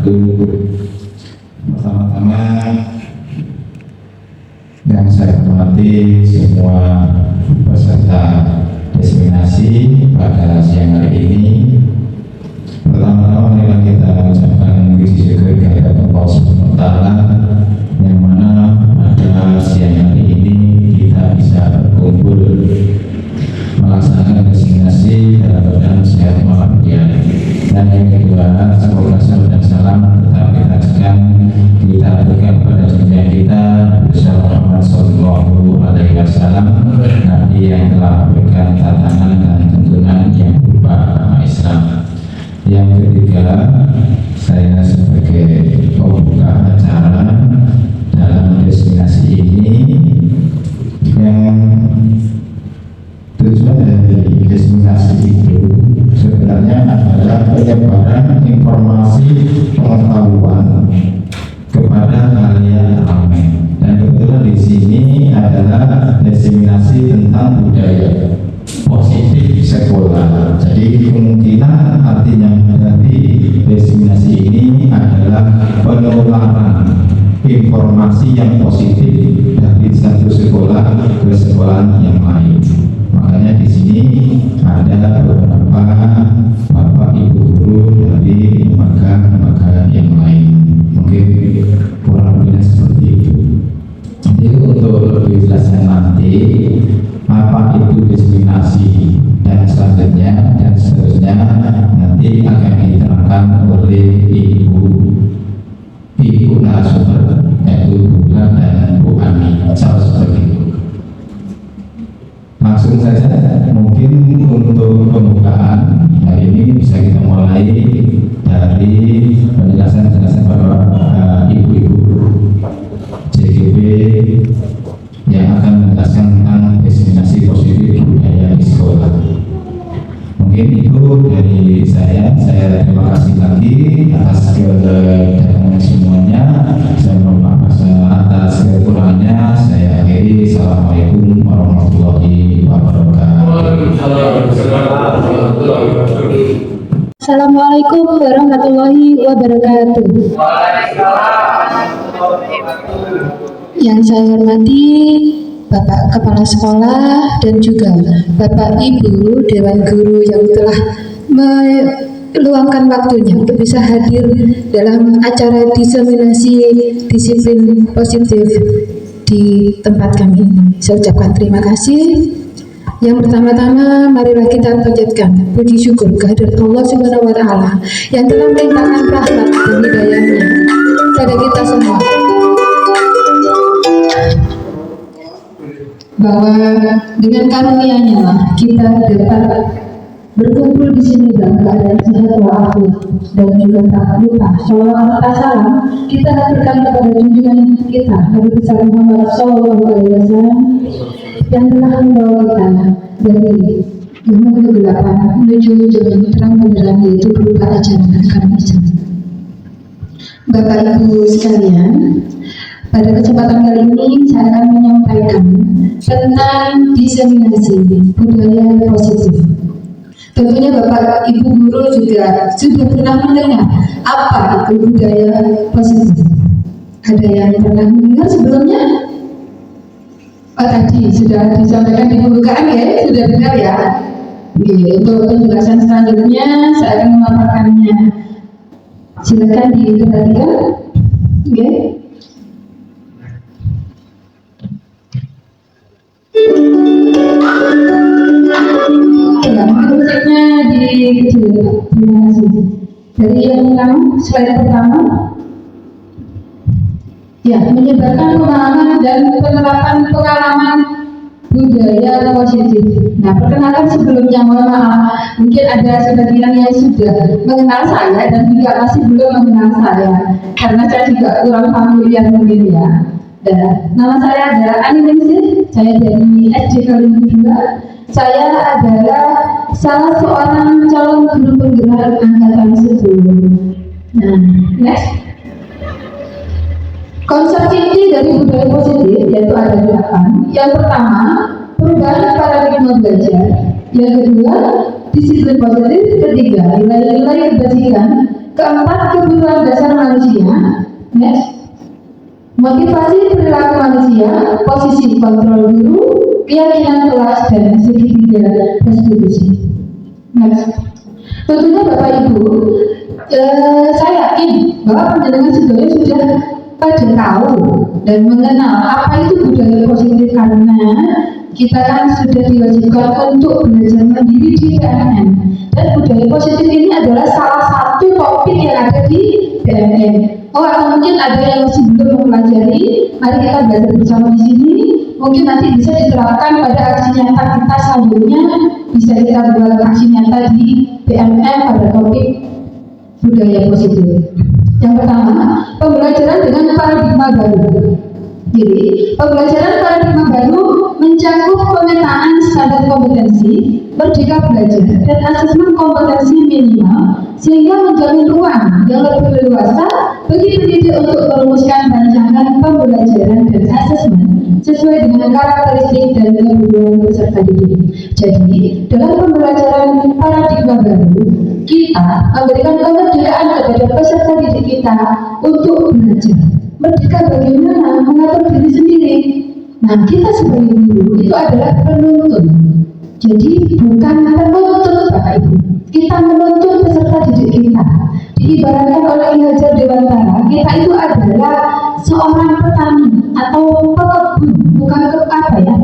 wabarakatuh. Pertama-tama yang saya hormati semua peserta destinasi pada siang hari ini. Pertama-tama marilah kita mengucapkan puji syukur kehadirat Allah Subhanahu wa Ta'ala, yang mana pada siang hari ini kita bisa berkumpul melaksanakan destinasi dalam keadaan sehat walafiat. Dan yang kedua, semoga salam dan salam tetap kita ajarkan, kita berikan kepada junjungan kita Nabi Muhammad Sallallahu Alaihi Wasallam, Nabi yang telah memberikan tatanan dan tuntunan yang berupa agama Islam. Yang ketiga, saya sebagai pembuka acara dalam destinasi ini, yang tujuan dari destinasi itu sebenarnya adalah penyebaran informasi pengetahuan kepada halayak ramai. Dan kebetulan di sini adalah destinasi tentang budaya positif sekolah. Jadi kemungkinan artinya dari destinasi ini adalah penularan informasi yang positif dari satu sekolah ke sekolah yang lain. Makanya di sini ada beberapa bapak ibu guru dari lembaga-lembaga yang lain. Mungkin kurang lebihnya seperti itu. Jadi untuk lebih jelasnya nanti apa itu destinasi dan selanjutnya dan seterusnya nanti akan diterangkan oleh ibu narasumber, yaitu Bu Bulan dan Bu Ani. Seperti itu. Langsung saja, mungkin untuk pembukaan hari ini bisa kita mulai dari penjelasan para ibu-ibu JGB yang akan menjelaskan tentang destinasi positif budaya di sekolah. Mungkin itu dari saya terima kasih lagi atas kedatangan semuanya. Saya mohon maaf atas kekurangannya. Saya akhiri. Assalamualaikum warahmatullahi wabarakatuh. Assalamualaikum warahmatullahi wabarakatuh. Yang saya hormati Bapak Kepala Sekolah dan juga Bapak Ibu Dewan Guru yang telah meluangkan waktunya untuk bisa hadir dalam acara diseminasi disiplin positif di tempat kami ini. Saya ucapkan terima kasih. Yang pertama-tama, marilah kita panjatkan puji syukur kehadirat Allah Subhanahu wa Ta'ala yang telah melimpahkan rahmat dan hidayahnya pada kita semua, bahwa dengan karunia-Nya lah kita dapat berkumpul di sini dalam keadaan sehat walafiat. Dan juga tak lupa sholawat serta salam kita haturkan kepada junjungan kita Nabi besar Muhammad Sallallahu Alaihi Wasallam yang telah membawa kita dari zaman kegelapan menuju jalan terang benderang, yaitu berupa ajaran agama Islam. Bapak Ibu sekalian, pada kesempatan kali ini saya akan menyampaikan tentang diseminasi budaya positif. Tentunya Bapak Ibu guru juga sudah pernah mendengar apa itu budaya positif. Ada yang pernah mendengar sebelumnya? Oh, tadi sudah disampaikan di pembukaan ya, sudah benar ya. Untuk penjelasan selanjutnya saya akan memaparkannya. Silakan diperhatikan. Oke. Ya, musiknya dikecilkan. Terima kasih. Dari yang pertama, slide pertama. Ya, menyebarkan pemahaman dan penerapan pengalaman budaya positif. Nah, perkenalkan sebelumnya, mohon maaf, mungkin ada sebagian yang sudah mengenal saya dan juga masih belum mengenal saya, karena saya juga kurang familiar mungkin ya. Dan nama saya adalah Ani Ningsih, saya dari SD Kalimantan 2. Saya adalah salah seorang calon guru penggerak angkatan 10. Nah, next. Konsep inti dari budaya positif yaitu ada 8. Yang pertama, perubahan paradigma belajar. Yang kedua, disiplin positif. Ketiga, nilai-nilai kebajikan. Keempat, kebutuhan dasar manusia. Next. Motivasi perilaku manusia, posisi kontrol guru, keyakinan kelas, dan segitiga restitusi. Next. Tentunya Bapak Ibu, saya yakin bahwa penjenengan sebenarnya sudah pada tahu dan mengenal apa itu budaya positif, karena kita kan sudah diwajibkan untuk belajar mandiri di PMN, dan budaya positif ini adalah salah satu topik yang ada di PMN. Oh, atau mungkin ada yang masih belum mempelajari, mari kita belajar bersama di sini. Mungkin nanti bisa diterapkan pada aksi nyata kita selanjutnya, bisa kita buat aksi nyata di PMN pada topik budaya positif. Yang pertama, pembelajaran dengan paradigma baru. Jadi, pembelajaran paradigma baru mencakup pemetaan standar kompetensi, merdeka belajar, dan asesmen kompetensi minimal, sehingga menjamin ruang yang lebih leluasa bagi pendidik untuk merumuskan rancangan pembelajaran dan asesmen sesuai dengan karakteristik dan kebutuhan peserta didik. Jadi, dalam pembelajaran paradigma baru, kita memberikan kemerdekaan kepada peserta didik kita untuk belajar. Merdeka bagaimana mengatur diri sendiri. Nah, kita sebagai guru itu adalah penuntun. Jadi bukan penuntut Bapak Ibu. Kita menuntut peserta didik kita. Diibaratkan oleh Ki Hajar Dewantara, kita itu adalah seorang petani atau pekebun, bukan apa ya,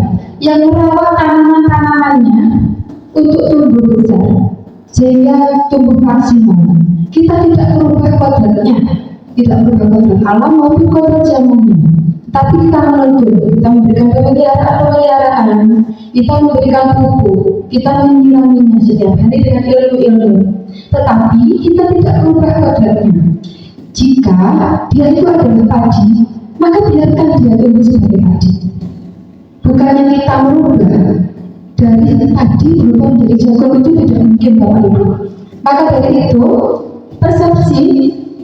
yang merawat tanaman-tanamannya untuk tumbuh besar sehingga tumbuh maksimal. Kita tidak merubah kodratnya, tidak merubah kodrat alam maupun kodrat zamannya, tapi kita menuntut, kita memberikan pemeliharaan, kita memberikan pupuk, kita menyiraminya setiap hari dengan ilmu-ilmu, tetapi kita tidak merubah kodratnya. Jika dia itu adalah padi, maka biarkan dia tumbuh sebagai padi. Bukannya kita merubah dari padi berubah menjadi jagung, itu tidak mungkin Bapak Ibu. Maka dari itu, persepsi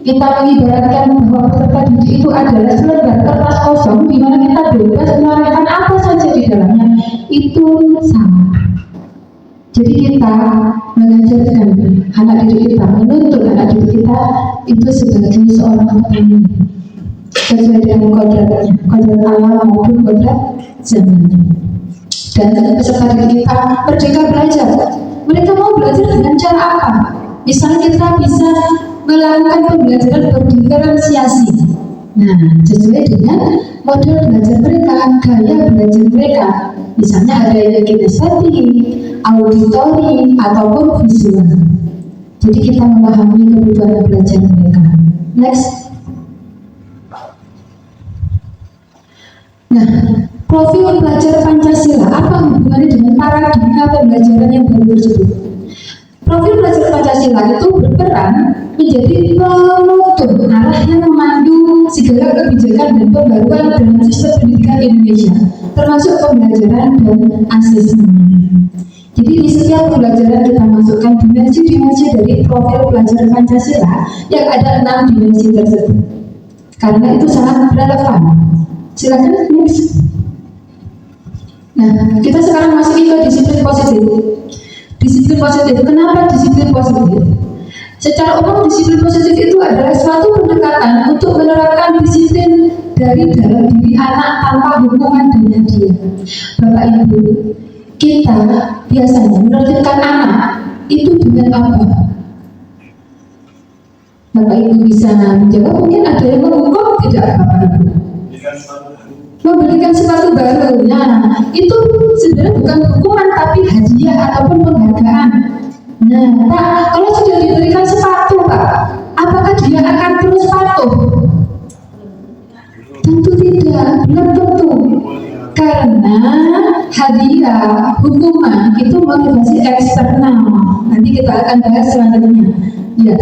kita mengibaratkan bahwa peserta didik itu adalah selembar kertas kosong di mana kita bebas menorehkan apa saja di dalamnya, itu salah. Jadi kita mengajarkan anak didik kita, menuntut anak didik kita itu sebagai seorang petani sesuai dengan kodratnya, kodrat alam maupun kodrat zamannya. Dan peserta didik kita merdeka belajar. Mereka mau belajar dengan cara apa? Misalnya kita bisa melakukan pembelajaran berdiferensiasi. Nah, sesuai dengan model belajar mereka, gaya belajar mereka. Misalnya ada yang kinestetik, auditori, ataupun visual. Jadi kita memahami kebutuhan belajar mereka. Next. Nah, profil pelajar Pancasila, apa hubungannya dengan paradigma pembelajaran yang baru tersebut? Profil pelajar Pancasila itu berperan menjadi penuntun arah yang memandu segala kebijakan dan pembaruan dalam sistem pendidikan Indonesia, termasuk pembelajaran dan asesmen. Jadi di setiap pembelajaran kita masukkan dimensi-dimensi dari profil pelajar Pancasila yang ada 6 dimensi tersebut. Karena itu sangat relevan. Silakan next. Nah, kita sekarang masuk ke disiplin positif. Disiplin positif. Kenapa disiplin positif? Secara umum disiplin positif itu adalah suatu pendekatan untuk menerapkan disiplin dari dalam diri anak tanpa hukuman dan hadiah. Bapak Ibu, kita biasanya menertibkan anak itu dengan apa? Bapak Ibu bisa menjawab, mungkin ada yang menghukum, tidak Bapak Ibu? Memberikan sepatu baru. Nah, itu sebenarnya bukan hukuman tapi hadiah ataupun penghargaan. Nah, Pak, kalau sudah diberikan sepatu, Pak, apakah dia akan terus patuh? Tentu tidak, belum tentu. Karena hadiah, hukuman itu motivasi eksternal. Nanti kita akan bahas selanjutnya. Ya.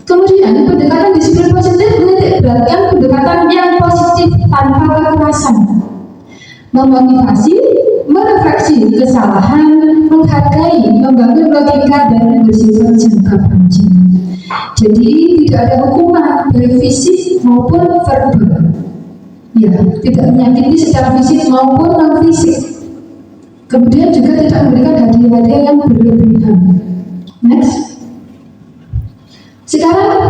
Kemudian pendekatan disiplin positif menitikberatkan pendekatan yang positif tanpa kekerasan, memotivasi, merefleksi kesalahan, menghargai, membangun logika dan bersifat jangka panjang. Jadi tidak ada hukuman baik fisik maupun verbal. Ya, tidak menyakiti secara fisik maupun non fisik. Kemudian juga tidak memberikan hadiah-hadiah yang berlebihan. Next. Sekarang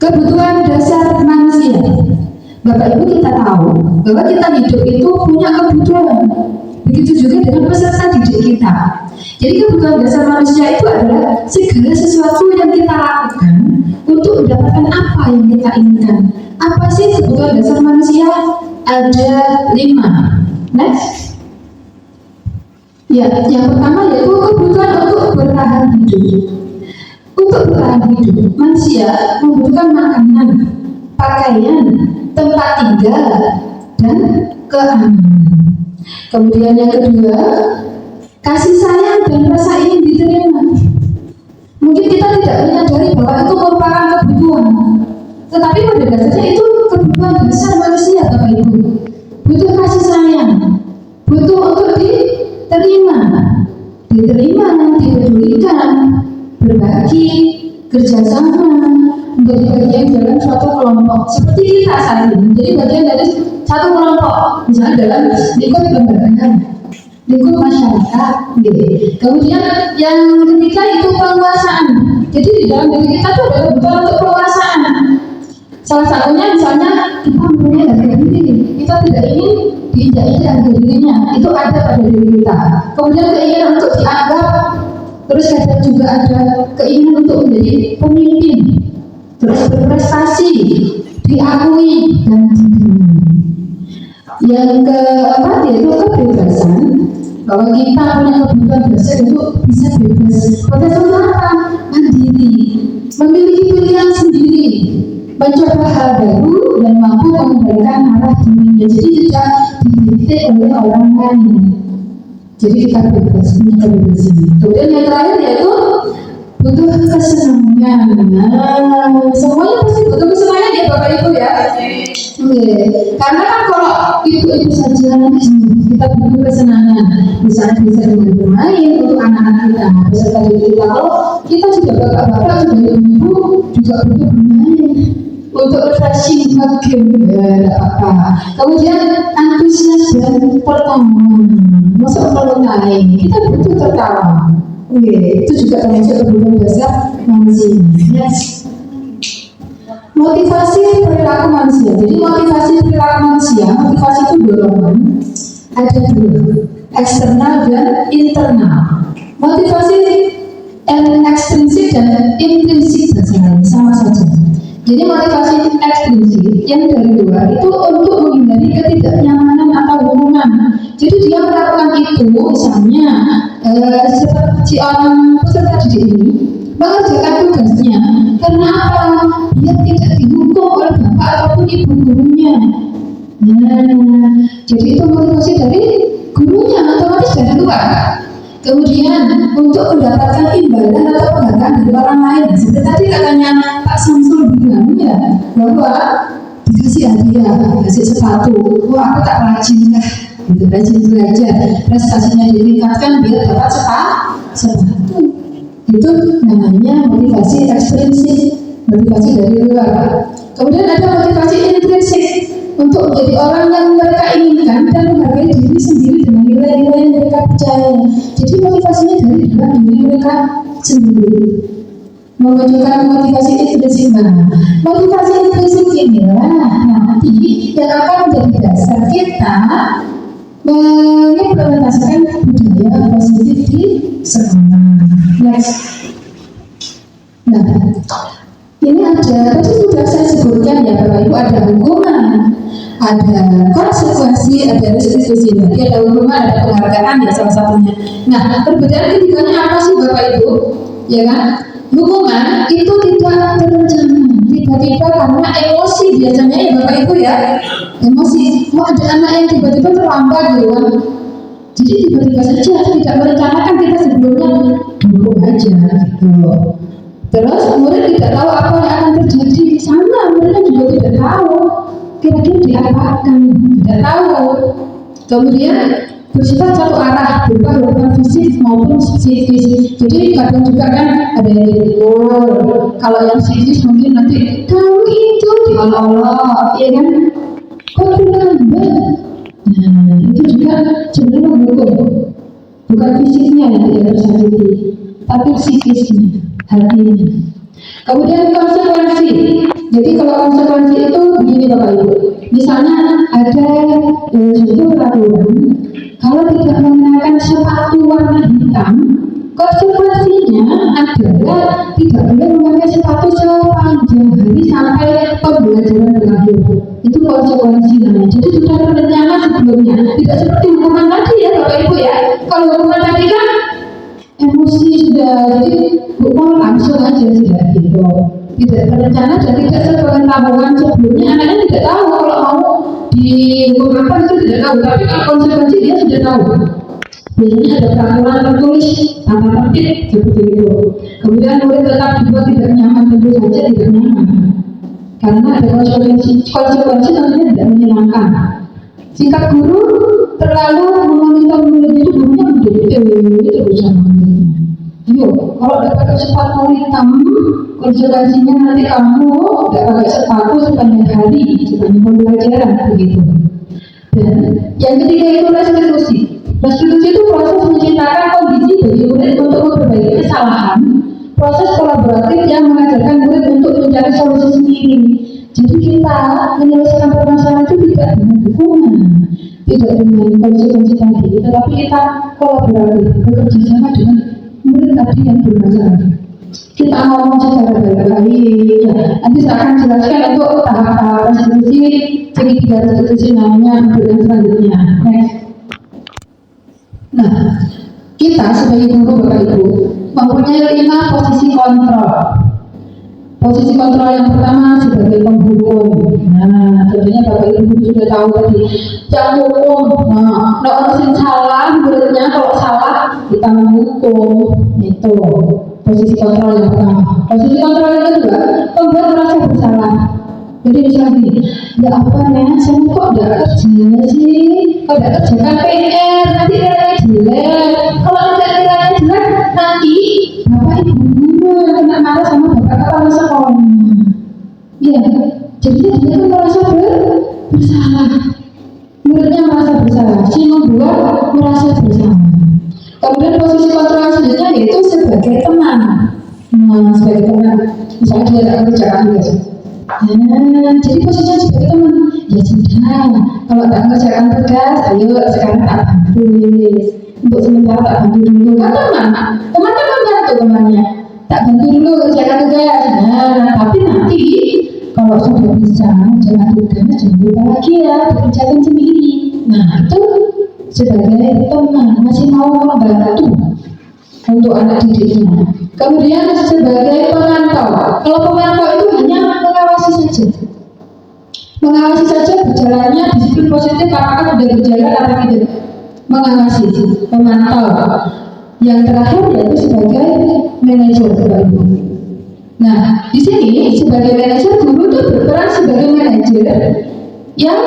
Kebutuhan dasar manusia. Bapak Ibu kita tahu bahwa kita hidup itu punya kebutuhan. Begitu juga dengan peserta didik kita. Jadi kebutuhan dasar manusia itu adalah segala sesuatu yang kita lakukan untuk mendapatkan apa yang kita inginkan. Apa sih kebutuhan dasar manusia? Ada 5. Next. Ya, yang pertama yaitu kebutuhan untuk bertahan hidup. Untuk bertahan hidup, manusia membutuhkan makanan, pakaian, tempat tinggal, dan keamanan. Kemudian yang kedua, kasih sayang dan rasa ingin diterima. Mungkin kita tidak menyadari bahwa itu merupakan kebutuhan, tetapi pada dasarnya itu kebutuhan besar manusia, Bapak Ibu. Butuh kasih sayang, butuh untuk diterima, dipedulikan, berbagi, kerjasama, menjadi bagian dalam suatu kelompok. Seperti kita saat ini menjadi bagian dari satu kelompok, misalnya dalam lingkup lembaga, lingkup masyarakat. Kemudian yang ketiga itu penguasaan. Jadi di dalam diri kita itu ada kebutuhan untuk penguasaan. Salah satunya misalnya kita mempunyai harga diri, kita tidak ingin diinjak-injak harga dirinya, itu ada pada diri kita. Kemudian keinginan untuk dianggap, terus kadang juga ada keinginan untuk menjadi pemimpin, terus berprestasi, diakui dan diterima. Yang keempat yaitu kebebasan, bahwa kita punya kebutuhan dasar itu bisa bebas. Bebas apa? Mandiri, memiliki pilihan sendiri, mencoba hal baru dan mampu mengendalikan arah dirinya. Jadi tidak didikte oleh orang lain. Jadi kita bebas, punya kebebasan. Kemudian yang terakhir yaitu butuh kesenangan. Semuanya pasti butuh kesenangan ya Bapak Ibu ya. Karena kan kalau itu saja kita butuh kesenangan. Misalnya bisa dengan bermain untuk anak-anak kita, beserta diri kita. Kalau kita juga bapak-bapak, juga ibu juga butuh bermain untuk refreshing game, tidak apa-apa. Kemudian antusias dan pertemuan, masuk perlukan kita butuh tertawa. Itu juga termasuk kebutuhan dasar manusia. Yes. Motivasi perilaku manusia. Jadi motivasi perilaku manusia, motivasi itu dorongan. Ada 2, eksternal dan internal. Motivasi ekstrinsik dan intrinsik sama saja. Jadi motivasi ekstrinsik yang dari luar itu untuk menghindari ketidaknyamanan atau hubungan. Jadi dia melakukan itu, misalnya seperti orang peserta didik ini mengerjakan tugasnya karena apa? Biar tidak dihukum oleh bapak ataupun ibu gurunya. Jadi itu motivasi dari gurunya, otomatis dari luar. Kemudian untuk mendapatkan imbalan atau penghargaan dari orang lain, seperti tadi katanya Pak Samsul bilang ya, bahwa dikasih hadiah, dikasih sepatu, wah aku tak rajin lah, gitu, rajin belajar, prestasinya ditingkatkan biar dapat sepatu. Itu namanya motivasi ekstrinsik, motivasi dari luar. Kemudian ada motivasi intrinsik, untuk menjadi orang yang mereka inginkan dan menghargai diri sendiri dengan nilai-nilai yang mereka percaya. Jadi motivasinya dari dalam diri mereka sendiri. Menunjukkan motivasi intrinsik mana? Motivasi intrinsik inilah nanti yang akan menjadi dasar kita mengimplementasikan budaya positif di sekolah. Next. Nah, ini ada, tadi sudah saya sebutkan ya Bapak Ibu, ada hukuman, ada konsekuensi, ada restitusi. Jadi ada hukuman, ada penghargaan ya salah satunya. Nah, perbedaan ketiganya apa sih Bapak Ibu? Ya kan? Hukuman itu tidak berencana, tiba-tiba karena emosi biasanya ya Bapak Ibu ya. Emosi, ada anak yang tiba-tiba terlambat gitu kan. Jadi tiba-tiba saja tidak merencanakan, kita sebelumnya dukung aja gitu. Terus murid tidak tahu apa yang akan terjadi, sama muridnya juga tidak tahu kira-kira diapakan, tidak tahu. Kemudian bersifat satu arah, berupa hukuman fisik maupun psikis. Jadi kadang juga kan ada yang dipukul, kalau yang psikis mungkin nanti kamu itu diolok-olok, ya kan? Kok terlambat? Nah, itu juga cenderung menghukum, bukan fisiknya yang tidak tersakiti, tapi psikisnya, hatinya. Kemudian konsekuensi. Jadi kalau konsekuensi itu begini Bapak Ibu. Misalnya ada suatu peraturan kalau tidak mengenakan sepatu warna hitam, konsekuensinya adalah tidak boleh memakai sepatu sepanjang hari sampai pembelajaran berakhir. Itu konsekuensi namanya. Jadi sudah terencana sebelumnya. Tidak seperti hukuman tadi ya Bapak Ibu ya. Kalau hukuman tadi kan emosi sudah, jadi hukuman langsung aja sudah gitu. Tidak terencana dan tidak sepengetahuan sebelumnya. Anaknya tidak tahu kalau mau dihukum apa itu tidak tahu. Tapi kalau konsekuensi dia sudah tahu. Biasanya ada peraturan tertulis tata tertib seperti itu. Kemudian murid tetap dibuat tidak nyaman, tentu saja tidak nyaman karena ada konsekuensi tentunya tidak menyenangkan. Singkat guru terlalu memonitor murid itu gurunya menjadi terus sama muridnya. Yo, kalau dapat sepatu hitam, konsekuensinya nanti kamu tidak pakai sepatu sepanjang hari, sepanjang pembelajaran begitu. Dan yang ketiga itu restitusi. Restitusi itu proses menciptakan kondisi bagi murid untuk memperbaiki kesalahan. Proses kolaboratif yang mengajarkan murid untuk mencari solusi sendiri. Jadi kita menyelesaikan permasalahan itu tidak dengan dukungan, tidak dengan konsekuensi tadi, tetapi kita kolaboratif, bekerja sama dengan murid tadi yang bermasalah. Kita ngomong secara baik-baik. Ya, nanti saya akan jelaskan untuk tahap-tahap restitusi, segitiga restitusi namanya untuk yang selanjutnya. Next. Nah, kita sebagai guru Bapak Ibu mempunyai 5 posisi kontrol. Posisi kontrol yang pertama sebagai penghukum. Nah, tentunya Bapak Ibu sudah tahu tadi. Yang hukum, nah, orang salah, muridnya kalau salah kita menghukum. Itu posisi kontrol yang pertama. Posisi kontrol yang kedua, membuat merasa bersalah. Jadi misalnya gini, ya apa nih, saya kok tidak kerja sih, kok tidak kerjakan PR, nanti nilainya jelek. Kalau nilainya jelek, nanti bapak ibu guru yang kena marah sama bapak kepala sekolah. Iya, jadi dia kan merasa bersalah. Muridnya merasa bersalah, si membuat merasa bersalah. Kemudian posisi kontrol selanjutnya yaitu sebagai teman. Nah, sebagai teman, misalnya dia tidak kerjakan tugas. Jadi posisinya sebagai teman, ya sudah, kalau tak mengerjakan tugas, ayo sekarang tak bantu, untuk sementara tak bantu dulu, kan teman kan membantu temannya, tak bantu dulu kerjakan tugas. Nah, tapi nanti kalau sudah bisa jangan tugas, jangan lupa lagi ya dikerjakan sendiri. Nah, itu sebagai teman masih mau membantu untuk anak didiknya. Kemudian sebagai pemantau. Kalau pemantau itu hanya mengawasi saja berjalannya disiplin positif apakah sudah berjalan atau tidak. Mengawasi, pemantau. Yang terakhir yaitu sebagai manajer Bapak Ibu. Nah, di sini sebagai manajer guru itu berperan sebagai manajer yang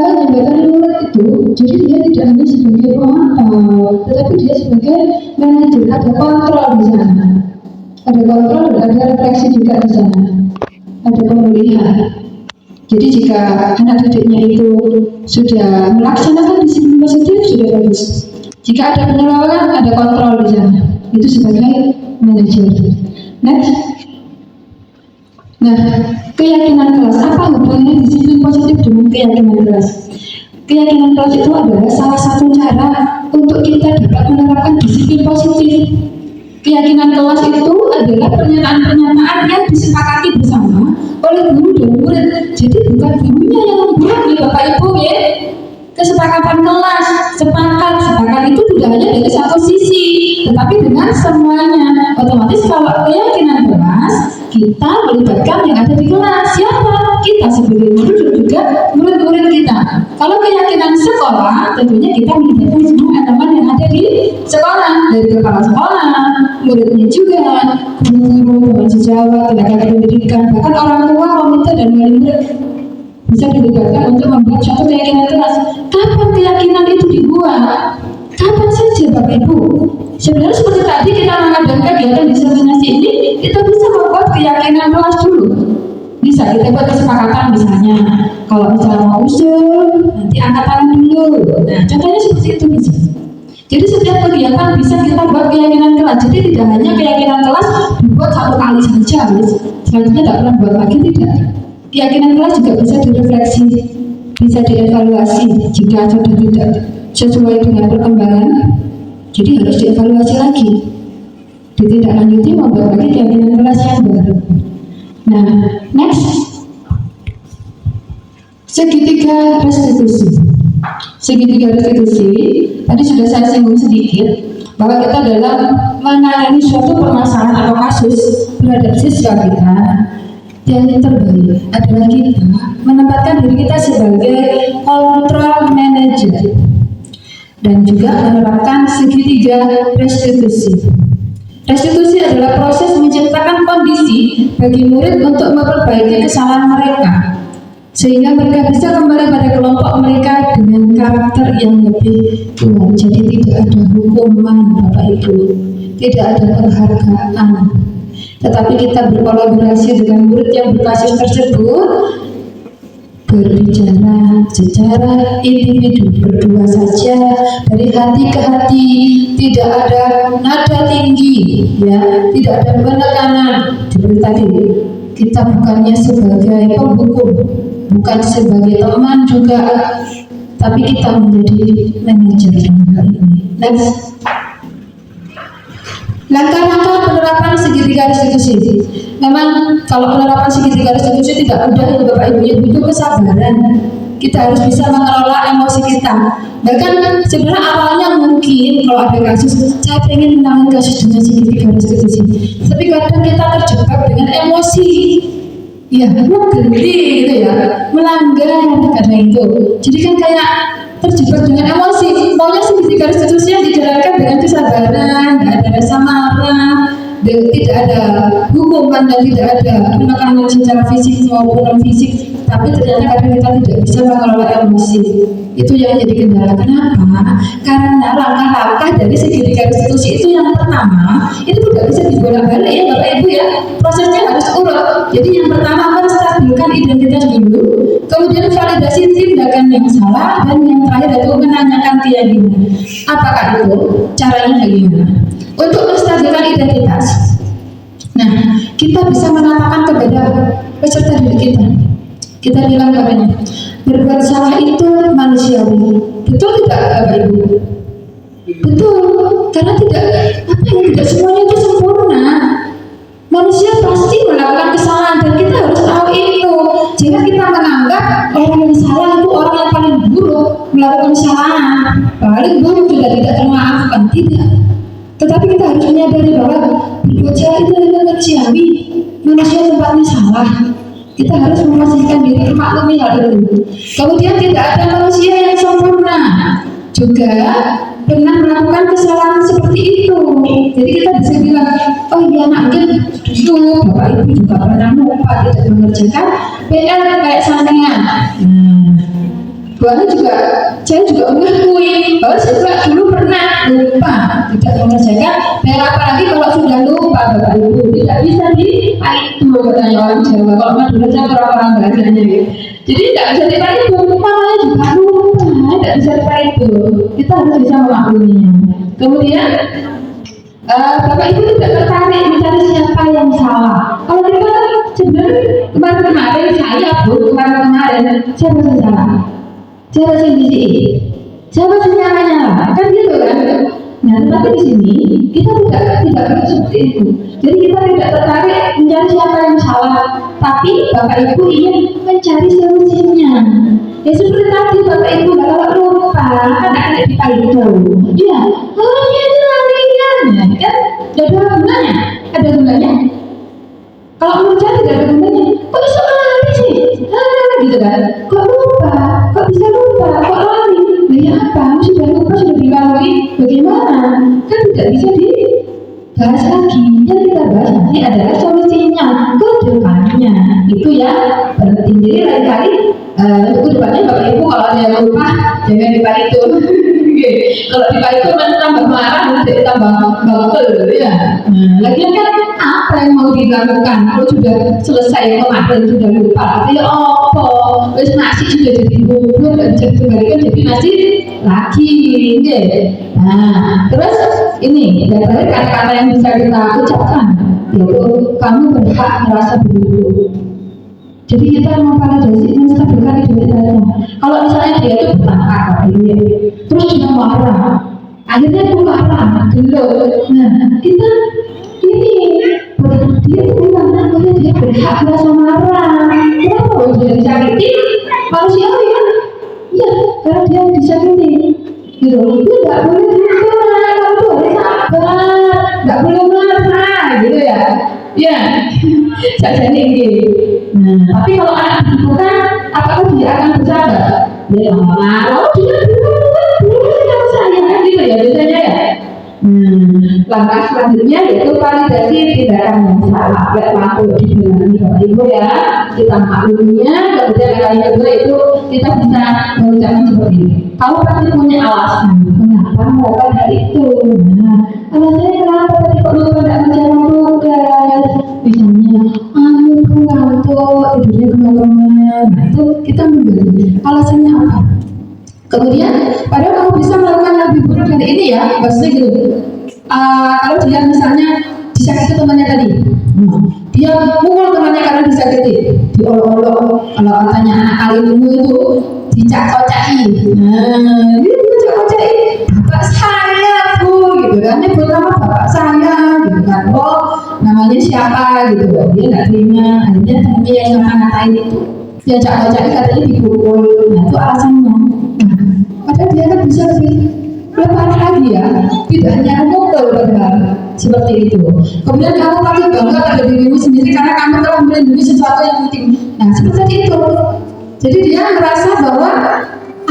menjembatani murid itu. Jadi dia tidak hanya sebagai pemantau, tetapi dia sebagai manajer. Ada kontrol di sana, ada kontrol, ada refleksi juga di sana, ada pemulihan. Jadi jika anak didiknya itu sudah melaksanakan disiplin positif sudah bagus. Jika ada penyeluruhan, ada kontrol di sana. Itu sebagai manajer. Next. Nah, keyakinan kelas. Apa hubungannya disiplin positif dengan keyakinan kelas? Keyakinan kelas itu adalah salah satu cara untuk kita dapat menerapkan disiplin positif. Keyakinan kelas itu adalah pernyataan-pernyataan yang disepakati bersama oleh guru dan murid. Jadi bukan gurunya yang membuat nih Bapak Ibu ya. Kesepakatan kelas, sepakat itu tidak hanya dari satu sisi, tetapi dengan semuanya. Otomatis kalau keyakinan kelas, kita melibatkan yang ada di kelas. Siapa? Kita sebagai guru dan juga murid-murid kita. Kalau keyakinan sekolah, tentunya kita melibatkan semua elemen yang ada di sekolah, dari kepala sekolah, muridnya juga, guru-guru, teman sejawat, tenaga pendidikan, bahkan orang tua, komite dan wali murid bisa dilibatkan untuk membuat suatu keyakinan kelas. Kapan keyakinan itu dibuat? Kapan saja Bapak Ibu? Sebenarnya seperti tadi kita mengadakan kegiatan diseminasi ini, kita bisa membuat keyakinan kelas dulu. Bisa kita buat kesepakatan misalnya, kalau misalnya mau usul, nanti angkat tangan dulu. Nah, contohnya seperti itu bisa. Jadi setiap kegiatan bisa kita buat keyakinan kelas. Jadi tidak hanya keyakinan kelas dibuat satu kali saja, selanjutnya tidak pernah buat lagi, tidak. Keyakinan kelas juga bisa direfleksi, bisa dievaluasi jika sudah tidak sesuai dengan perkembangan. Jadi harus dievaluasi lagi, ditindaklanjuti, membuat lagi keyakinan kelas yang baru. Nah, next, segitiga restitusi. Segitiga restitusi tadi sudah saya singgung sedikit bahwa kita dalam menangani suatu permasalahan atau kasus terhadap siswa kita, yang terbaik adalah kita menempatkan diri kita sebagai control manager dan juga menerapkan segitiga restitusi. Restitusi adalah proses menciptakan kondisi bagi murid untuk memperbaiki kesalahan mereka, sehingga mereka bisa kembali pada kelompok mereka dengan karakter yang lebih kuat. Jadi tidak ada hukuman Bapak Ibu, tidak ada penghargaan, tetapi kita berkolaborasi dengan murid yang berkasus tersebut, berbicara secara individu, berdua saja, dari hati ke hati, tidak ada nada tinggi, ya, tidak ada penekanan. Seperti tadi, kita bukannya sebagai penghukum, bukan sebagai teman juga, tapi kita menjadi manajer dalam hal ini. Next, langkah-langkah penerapan segitiga restitusi. Memang kalau penerapan segitiga restitusi tidak mudah ya Bapak Ibu, ya butuh kesabaran. Kita harus bisa mengelola emosi kita. Bahkan sebenarnya awalnya mungkin kalau ada kasus, saya pengen menangani kasus dengan segitiga restitusi, tapi kadang kita terjebak dengan emosi. Ya, gede gitu ya, melanggar karena itu. Jadi kan kayak terjebak dengan emosi. Maunya segitiga restitusi yang dijalankan dengan kesabaran, tidak ada rasa marah, dan tidak ada hukuman dan tidak ada penekanan secara fisik maupun non fisik. Tapi ternyata kadang kita tidak bisa mengelola emosi. Itu yang jadi kendala. Kenapa? Karena langkah-langkah dari segitiga restitusi itu yang pertama itu tidak bisa dibolak-balik ya Bapak Ibu ya. Prosesnya harus urut. Jadi yang pertama menstabilkan identitas dulu, kemudian validasi tindakan yang salah, dan yang terakhir itu menanyakan keyakinan. Apakah itu? Caranya bagaimana? Untuk menstabilkan identitas. Nah, kita bisa mengatakan kepada peserta didik kita. Kita bilang kepadanya, berbuat salah itu manusiawi. Betul tidak Bapak Ibu? Betul, karena tidak semuanya itu sempurna. Manusia pasti melakukan kesalahan dan kita harus tahu itu. Jika kita menganggap orang yang salah itu orang yang paling buruk, melakukan kesalahan, paling buruk juga tidak termaafkan, tidak. Tetapi kita harus menyadari bahwa berbuat salah itu adalah manusiawi. Manusia tempatnya salah. Kita harus memastikan diri memaklumi hal itu. Kemudian tidak ada manusia yang sempurna, juga pernah melakukan kesalahan seperti itu. Jadi kita bisa bilang, oh iya anaknya dulu Bapak Ibu juga pernah lupa tidak mengerjakan PR kayak sampean. Bahwa juga saya juga mengakui bahwa saya dulu pernah lupa tidak mengerjakan PR, apalagi kalau sudah lupa Bapak Ibu tidak bisa itu katanya orang Jawa. Kalau Madura saya orang bahasanya gitu. Jadi tidak bisa itu, namanya juga lupa, tidak bisa itu. Kita harus bisa memaklumi. Kemudian Bapak Ibu tidak tertarik mencari siapa yang salah. Kalau kita sebenarnya kemarin saya kemarin siapa yang salah? Siapa yang siapa yang nyala kan gitu kan? Nah, tapi di sini kita tidak seperti itu. Jadi kita tidak tertarik mencari siapa yang salah, tapi Bapak Ibu ingin mencari solusinya. Ya seperti tadi Bapak Ibu kalau lupa kan ada di itu. Iya, ini latihan, kan? Ada gunanya, ada gunanya. Kalau menurut saya tidak ada gunanya. Kok bisa lari sih? Gitu kan? Kok lupa? Kok bisa lupa? Kok lari? Ya apa? Sudah lupa, sudah dilalui. Bagaimana? Kan tidak bisa dibahas lagi. Yang kita bahas nanti adalah solusinya ke depannya. Itu ya penting. Jadi lain kali untuk depannya Bapak Ibu kalau ada yang lupa jangan dipakai itu. Kalau dipakai itu kan tambah marah, nanti tambah bagus ya. Lagian kan apa yang mau dilakukan? Kalau sudah selesai kemarin sudah lupa, ya apa? Wes nasi sudah jadi bubur dan bisa dikembalikan jadi nasi lagi, gitu. Nah, terus ini dan terakhir kata-kata yang bisa kita ucapkan yaitu kamu berhak merasa begitu. Jadi kita memvalidasikan stabilkan identitasnya. Kalau misalnya dia itu bertangkap ya, terus juga marah, akhirnya itu marah, gelut. Nah kita ini dia bilang, dia berhak merasa marah. Kenapa dia disakiti? Manusiawi kan? Ya, karena dia disakiti. Gitu, dia nggak boleh gitu, kamu tuh harus sabar, nggak boleh marah, gitu ya. Ya, saya ini. Nah, tapi kalau anak dibutuhkan, apakah dia akan bersabar? Dia marah, oh dia bukan saya, kan gitu ya biasanya ya. Langkah selanjutnya yaitu validasi tindakan yang salah. Lalu dibilangin Bapak Ibu ya, kita makluminya. Kemudian yang kedua itu kita bisa mengucapkan seperti ini. Kamu pasti punya alasan mengapa melakukan hal itu. Nah, alasannya kenapa tadi kok lupa tidak menjalankan tugas? Misalnya, aku ngantuk, tidurnya kemalaman. Nah, itu kita menggali alasannya apa? Kemudian, padahal kamu bisa melakukan lebih buruk dari ini ya, maksudnya gitu. Kalau dia misalnya disakiti temannya tadi, dia mukul temannya karena disakiti, diolok-olok. Kalau katanya anak kalimu itu dicak-cocai, nah dia dicak-cocai, bapak saya bu, gitu kan, nyebut nama bapak saya, gitu kan, oh namanya siapa, gitu, dia nggak terima, akhirnya temannya yang ngata-ngatain itu, dia cak-cocai katanya dipukul, nah itu alasannya. Padahal dia kan bisa lebih parah lagi ya, tidak hanya memukul padahal seperti itu. Kemudian kamu patut bangga pada dirimu sendiri karena kamu telah melindungi sesuatu yang penting. Nah seperti itu. Jadi dia merasa bahwa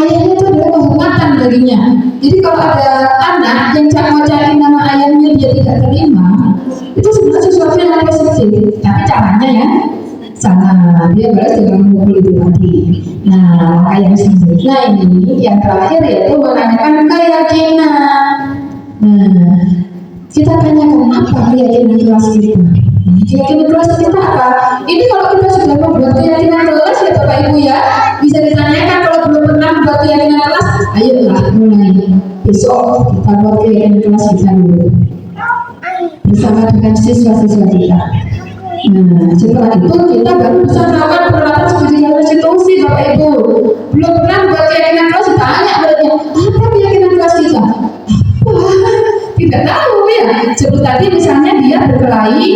ayahnya itu adalah kehormatan baginya. Jadi kalau ada anak yang cari nama ayahnya dia tidak terima, itu sebenarnya sesuatu yang positif. Tapi caranya ya salah, dia balas dengan memukul itu tadi. Nah, yang selanjutnya ini yang terakhir yaitu menanyakan keyakinan. Nah, kita tanyakan apa keyakinan kelas kita? Keyakinan kelas kita apa? Ini kalau kita sudah membuat keyakinan kelas ya Bapak Ibu ya, bisa ditanyakan. Kalau belum pernah membuat keyakinan kelas, ayolah mulai besok kita buat keyakinan kelas kita dulu bersama dengan siswa-siswa kita. Nah, setelah itu kita baru bisa melakukan penerapan studi konstitusi Bapak Ibu. Belum pernah buat keyakinan kelas, ditanya berarti apa keyakinan kelas kita? Tidak tahu ya. Seperti tadi misalnya dia berkelahi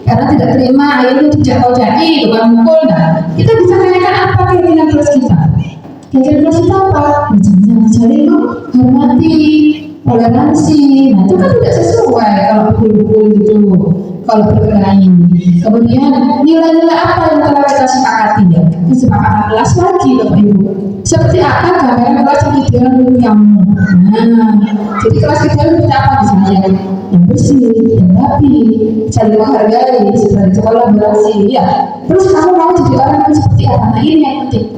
karena tidak terima ayahnya dicak-caki, bukan mukul. Nah, kita bisa tanyakan apa keyakinan kelas kita? Keyakinan kelas kita apa? Misalnya saling menghormati, toleransi. Nah, itu kan tidak sesuai kalau pukul-pukul gitu. Kalau berkelahi. Kemudian nilai-nilai apa yang telah kita sepakati ya? Kesepakatan kelas lagi Bapak Ibu. Seperti apa gambaran kelas yang ideal menurut kamu? Nah, jadi kelas ideal seperti apa misalnya? Yang bersih, yang rapi, saling menghargai, sebagai kolaborasi. Ya. Terus kamu mau jadi orang yang seperti apa? Nah ini yang penting.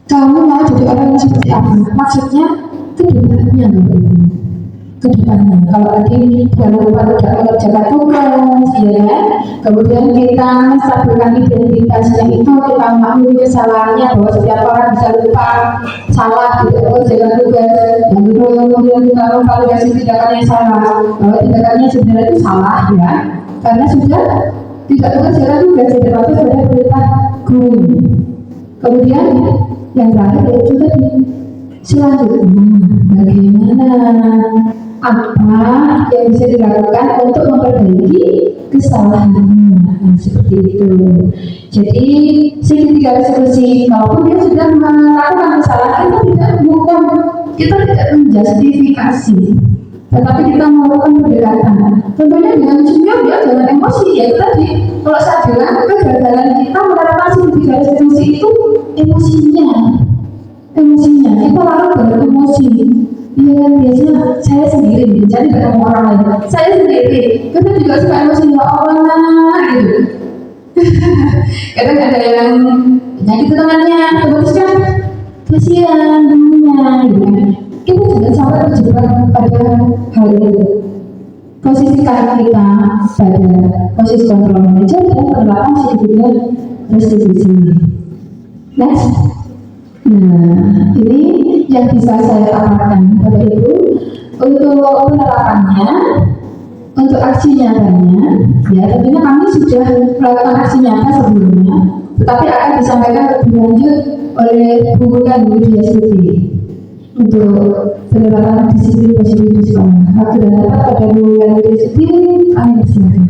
Kamu mau jadi orang yang seperti apa? Maksudnya kedepannya Bapak Ibu. Kedepannya, kalau tadi jangan lupa tidak mengerjakan tugas, ya. Kemudian kita menstabilkan identitasnya itu, kita maklumi kesalahannya bahwa setiap orang bisa lupa, salah, tidak mengerjakan tugas. Yang kedua, kemudian kita memvalidasi tindakan yang salah, bahwa tindakannya sebenarnya itu salah, ya, karena sudah tidak mengerjakan tugas, tidak patut pada perintah guru. Kemudian yang terakhir yaitu tadi selanjutnya bagaimana apa yang bisa dilakukan untuk memperbaiki kesalahannya. Nah, seperti itu. Jadi segitiga resolusi, walaupun dia sudah melakukan kesalahan, kita tidak melakukan, kita tidak menjustifikasi, tetapi kita melakukan pendekatan. Tentunya dengan senyum ya, jangan emosi ya. Itu tadi kalau saya bilang kegagalan kita menerapkan segitiga resolusi itu emosinya kita lalu dengan emosi. Iya, biasanya saya sendiri, jadi ketemu orang lain. Saya sendiri, kita juga suka emosi, ya Allah, gitu. Kadang ada yang nyakit tangannya, terus kan kasihan temennya, gitu kan. Kita jangan sampai terjebak pada hal itu. Posisikan kita pada posisi kontrol manager dan penerapan segitiga restitusi. Next. Nah, ini yang bisa saya tambahkan Bapak Ibu. Untuk penerapannya, untuk aksi nyatanya, ya tentunya kami sudah melakukan aksi nyata sebelumnya, tetapi akan disampaikan lebih lanjut oleh Bu Wulan Widya Stuti untuk penerapan disiplin positif di sekolah. Waktu dan tempat pada Bu Wulan Widya Stuti, kami persilakan.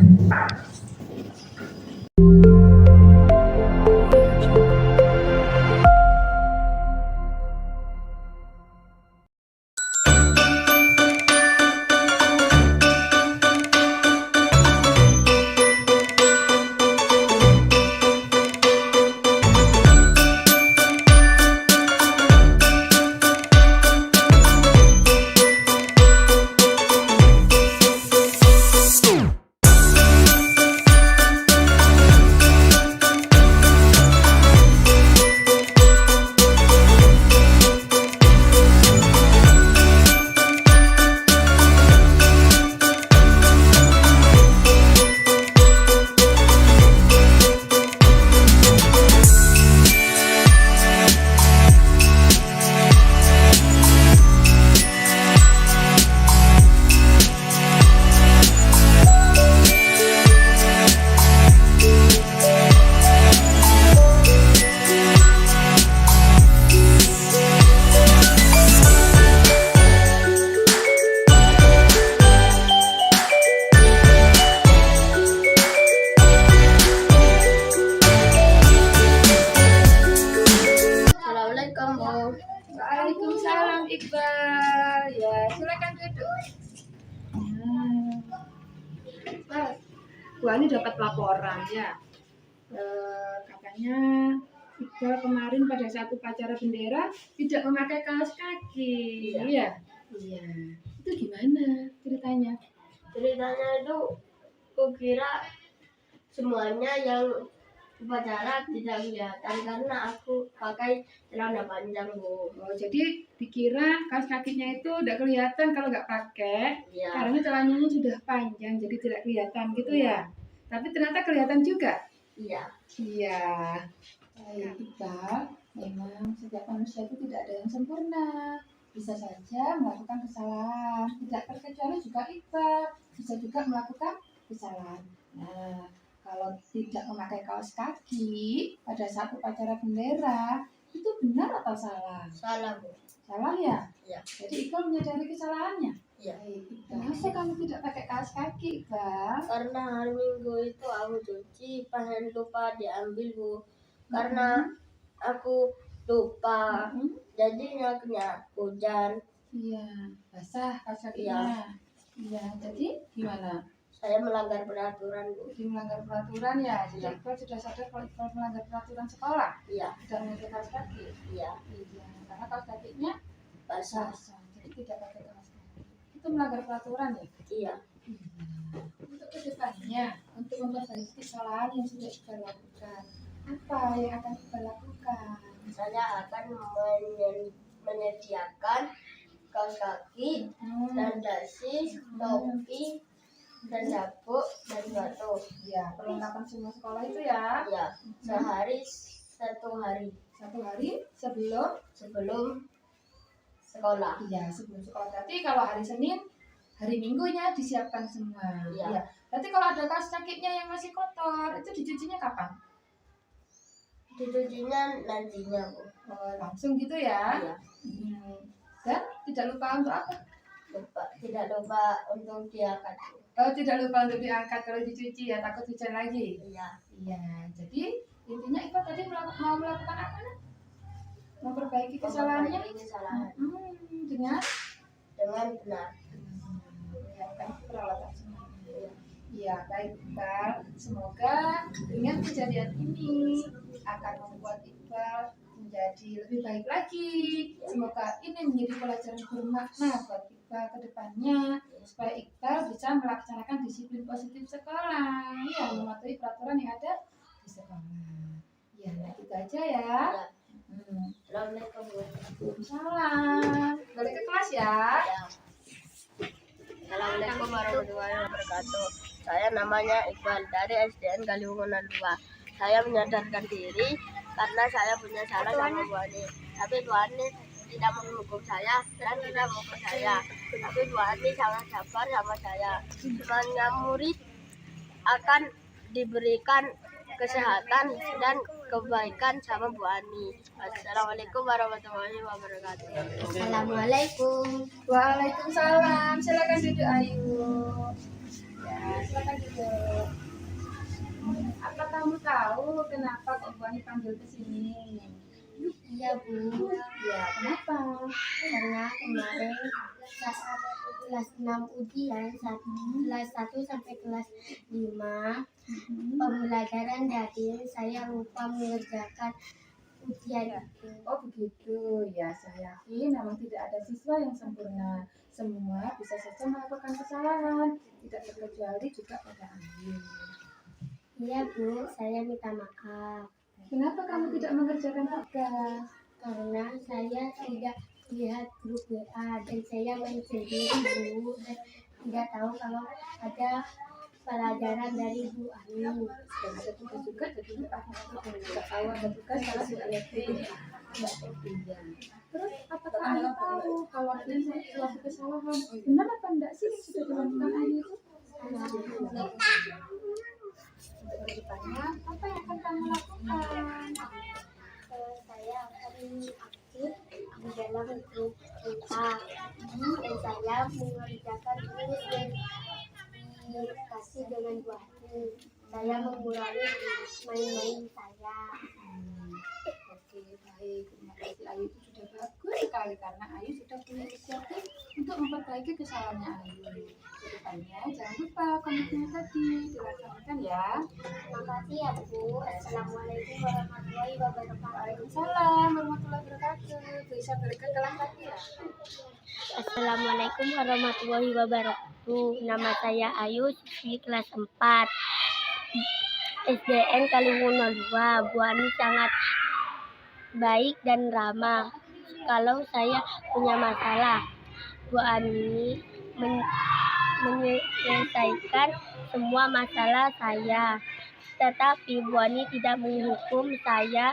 Waalaikumsalam Iqbal. Ya, silakan duduk. Nah, Bu Ani dapat laporan ya. Katanya Iqbal kemarin pada saat upacara bendera tidak memakai kaos kaki. Iya. Iya. Itu gimana ceritanya? Ceritanya itu kukira semuanya yang upacara tidak kelihatan karena aku pakai celana panjang, Bu. Oh, jadi dikira kaos kakinya itu tidak kelihatan kalau nggak pakai, Iya. karena celananya sudah panjang, jadi tidak kelihatan gitu ya. Tapi ternyata kelihatan juga. Iya. Iya. Baik, Iqbal, memang setiap manusia itu tidak ada yang sempurna. Bisa saja melakukan kesalahan. Tidak terkecuali juga Iqbal, bisa juga melakukan kesalahan. Nah, kalau tidak memakai kaos kaki pada saat upacara bendera, itu benar atau salah? Salah, Bu. Salah ya? Iya. Jadi Iqbal menyadari kesalahannya? Iya. Baik, kenapa kamu tidak pakai kaos kaki, Iqbal? Karena hari Minggu itu aku cuci, pengen lupa diambil, Bu. Karena aku lupa, jadinya kena hujan. Iya, basah kaos kakinya. Iya, jadi gimana? Saya melanggar peraturan, Bu. Jadi melanggar peraturan ya? Jadi Iya. Iqbal sudah sadar kalau Iqbal melanggar peraturan sekolah? Iya. Tidak memakai kaos kaki? Iya. Iya, karena kaos kakinya Basah. basah, jadi tidak pakai kaos kaki. Itu melanggar peraturan ya? Iya. Untuk kedepannya, untuk memperbaiki kesalahan yang sudah Iqbal lakukan, apa yang akan Iqbal lakukan? Saya akan menyediakan kaos kaki dan dasi, topi, dan sabuk dan batu. Ya, perlengkapan semua sekolah itu ya. Ya, sehari 1 hari 1 hari sebelum sekolah. iya, sebelum sekolah. Berarti kalau hari Senin, hari Minggunya disiapkan semua. Iya. Iya. Berarti kalau ada kaos kakinya yang masih kotor, itu dicucinya kapan? Dicucinya nantinya, Bu. Oh, langsung gitu ya. Iya. Dan tidak lupa untuk apa? Tidak lupa untuk diangkat. Oh, tidak lupa untuk diangkat kalau dicuci ya, takut hujan lagi. Iya. Iya, jadi intinya Iqbal tadi mau melakukan apa? Memperbaiki kesalahannya Memperbaiki kesalahan dengan benar. menyiapkan peralatan semuanya. Iya, baik Iqbal. Semoga dengan kejadian ini akan membuat Iqbal menjadi lebih baik lagi. Semoga ini menjadi pelajaran bermakna buat Iqbal ke depannya, supaya Iqbal bisa melaksanakan disiplin positif sekolah, ya, mematuhi peraturan yang ada di sekolah. Ya, nah itu aja ya. Ya. Assalamualaikum, Bu. Waalaikumsalam. Balik ke kelas ya. Ya. Assalamualaikum warahmatullahi wabarakatuh. Saya namanya Iqbal dari SDN Kaliwungunan 2. Saya menyadarkan diri karena saya punya salah sama Bu Ani. Tapi Bu Ani tidak menghukum saya dan tidak menghukum saya. Tapi Bu Ani sangat sabar sama saya. Semuanya murid akan diberikan kesehatan dan kebaikan sama Bu Ani. Assalamualaikum warahmatullahi wabarakatuh. Assalamualaikum. Waalaikumsalam. Silakan duduk Ayu. Ya, silakan duduk. Apa kamu tahu kenapa kok Bu Ani panggil ke sini? Iya Bu, Ya, kenapa? karena kemarin saat kelas 6 ujian, kelas 1 sampai kelas 5 pembelajaran daring, saya lupa mengerjakan ujian itu. Oh begitu, ya saya yakin memang tidak ada siswa yang sempurna. Semua bisa saja melakukan kesalahan, tidak terkecuali juga pada Ayu. Iya Bu, saya minta maaf Kenapa kamu tidak mengerjakan tugas? karena saya tidak lihat grup WA dan saya main sendiri Bu, dan tidak tahu kalau ada pelajaran dari Bu Ani. Dan ada tugas juga, jadi aku tidak tahu ada tugas karena sudah lihat video. Iya. Terus apakah Ayu tahu kalau ini suatu kesalahan? Benar apa enggak sih yang sudah dilakukan Ayu itu? Untuk kedepannya, apa yang akan kamu lakukan? Saya akan aktif di dalam grup WA dan saya mengerjakan tugas yang dikasih dengan Bu Ani. Saya mengurangi main-main saya. Oke, baik. Terima kasih Ayu itu sudah bagus sekali karena Ayu sudah punya inisiatif untuk memperbaiki kesalahannya Ayu. Kedepannya jangan lupa komitmen tadi dilaksanakan ya. Terima kasih ya Bu. Assalamualaikum warahmatullahi wabarakatuh. Waalaikumsalam warahmatullahi wabarakatuh. Bisa berikan kelas lagi ya. Assalamualaikum warahmatullahi wabarakatuh. Nama saya Ayu, siswi kelas 4 SDN Kalimuno 2. Bu Ani sangat baik dan ramah. Kalau saya punya masalah, Bu Ani menyelesaikan semua masalah saya. Tetapi Bu Ani tidak menghukum saya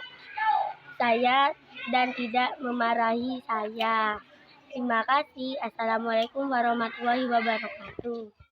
dan tidak memarahi saya. Terima kasih. Assalamualaikum warahmatullahi wabarakatuh.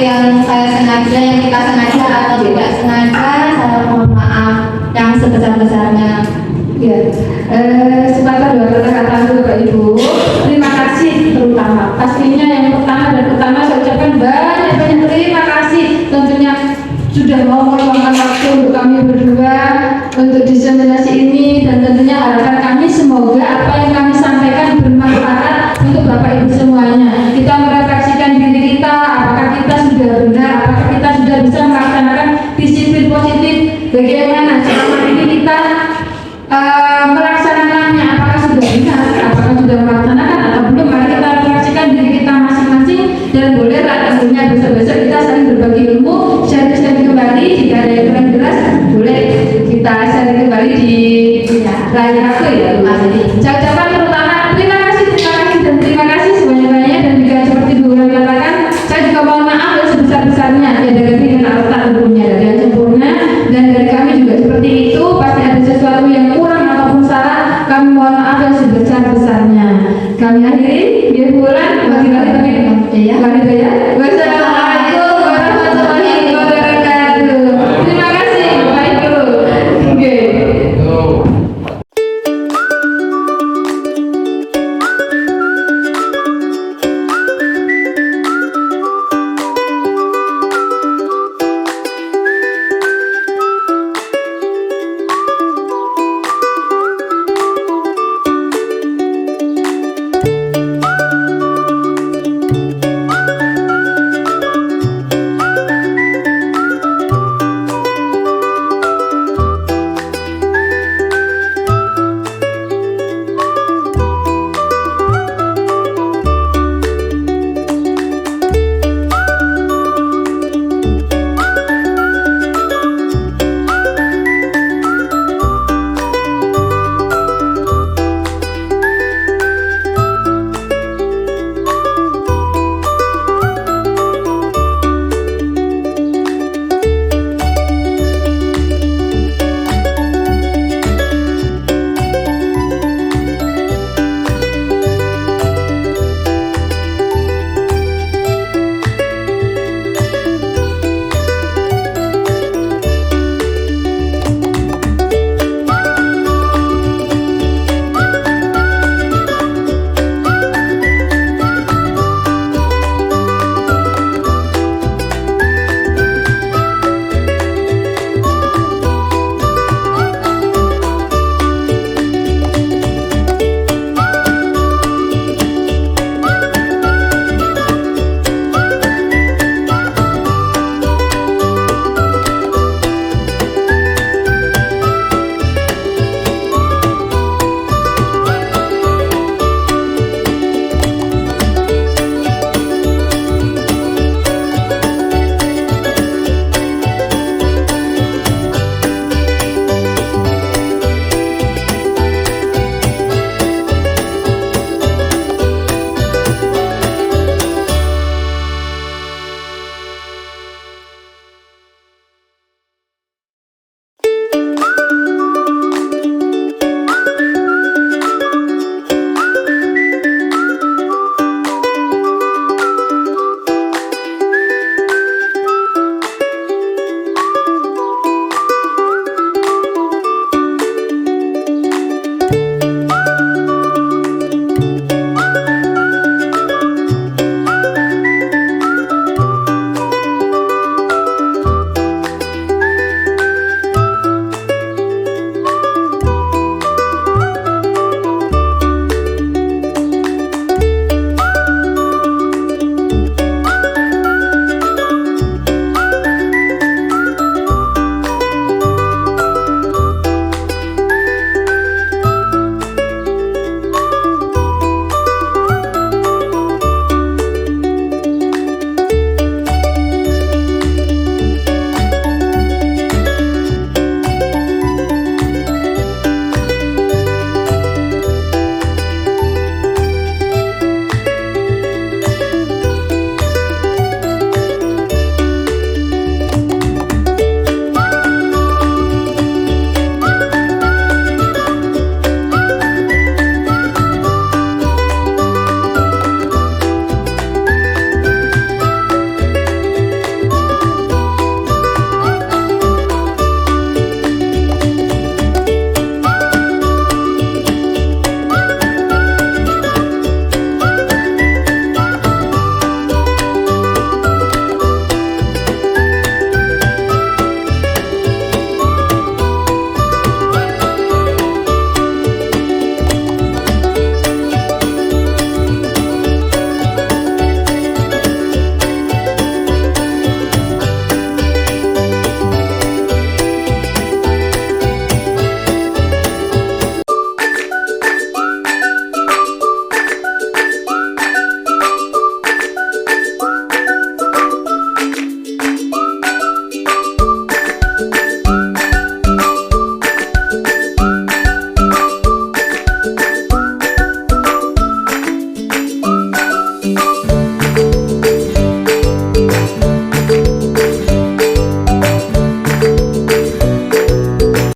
yang saya sengaja, yang kita sengaja atau tidak sengaja, saya mohon maaf yang sebesar-besarnya. Ya, sepatah dua kata dulu Bapak Ibu. Terima kasih terutama. Pastinya yang pertama dan utama saya ucapkan banyak terima kasih. Tentunya sudah mau meluangkan waktu untuk kami berdua untuk diseminasi ini, dan tentunya harapan kami semoga apa yang kami sampaikan bermanfaat untuk Bapak Ibu semuanya. Kita merefleksikan diri kita, apakah kita sudah benar, apakah kita sudah bisa melaksanakan disiplin positif, bagaimana selama ini kita melaksanakannya, apakah sudah benar, apakah sudah melaksanakan atau belum. Mari kita refleksikan diri kita masing-masing, dan bolehlah tentunya besok-besok kita saling berbagi ilmu, sharing kembali. Jika ada yang kurang jelas boleh kita sharing kembali di lain waktu ya.